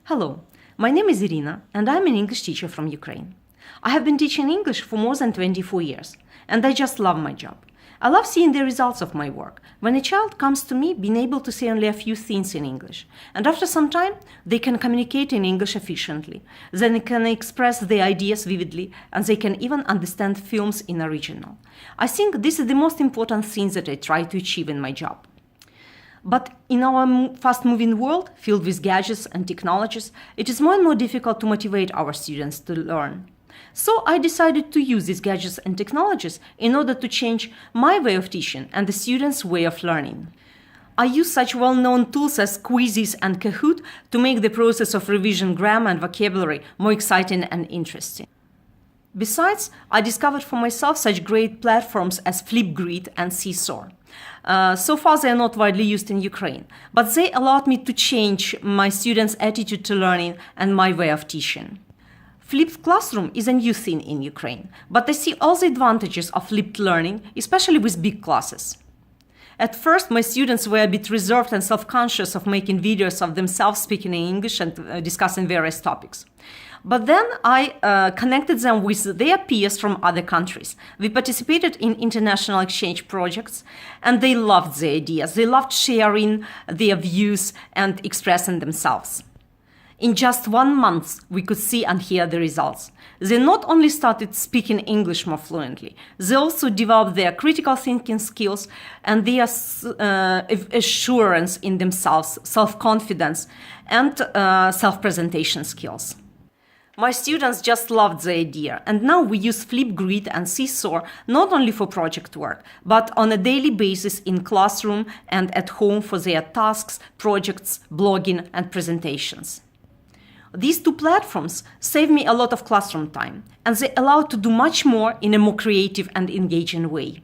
Hello, my name is Irina and I'm an English teacher from Ukraine. I have been teaching English for more than 24 years and I just love my job. I love seeing the results of my work. When a child comes to me being able to say only a few things in English, and after some time they can communicate in English efficiently, then they can express their ideas vividly, and they can even understand films in original. I think this is the most important thing that I try to achieve in my job. But in our fast-moving world, filled with gadgets and technologies, it is more and more difficult to motivate our students to learn. So I decided to use these gadgets and technologies in order to change my way of teaching and the students' way of learning. I use such well-known tools as Quizzes and Kahoot to make the process of revision grammar and vocabulary more exciting and interesting. Besides, I discovered for myself such great platforms as Flipgrid and Seesaw. So far they are not widely used in Ukraine, but they allowed me to change my students' attitude to learning and my way of teaching. Flipped classroom is a new thing in Ukraine, but I see all the advantages of flipped learning, especially with big classes. At first, my students were a bit reserved and self-conscious of making videos of themselves speaking in English and discussing various topics. But then I connected them with their peers from other countries. We participated in international exchange projects, and they loved the ideas. They loved sharing their views and expressing themselves. In just 1 month, we could see and hear the results. They not only started speaking English more fluently, they also developed their critical thinking skills and their assurance in themselves, self-confidence, and self-presentation skills. My students just loved the idea, and now we use Flipgrid and Seesaw not only for project work, but on a daily basis in classroom and at home for their tasks, projects, blogging, and presentations. These two platforms save me a lot of classroom time, and they allow to do much more in a more creative and engaging way.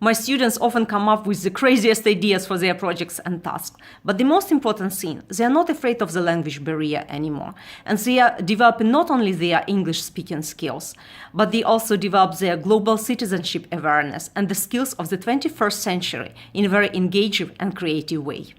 My students often come up with the craziest ideas for their projects and tasks, but the most important thing, they are not afraid of the language barrier anymore, and they are developing not only their English-speaking skills, but they also develop their global citizenship awareness and the skills of the 21st century in a very engaging and creative way.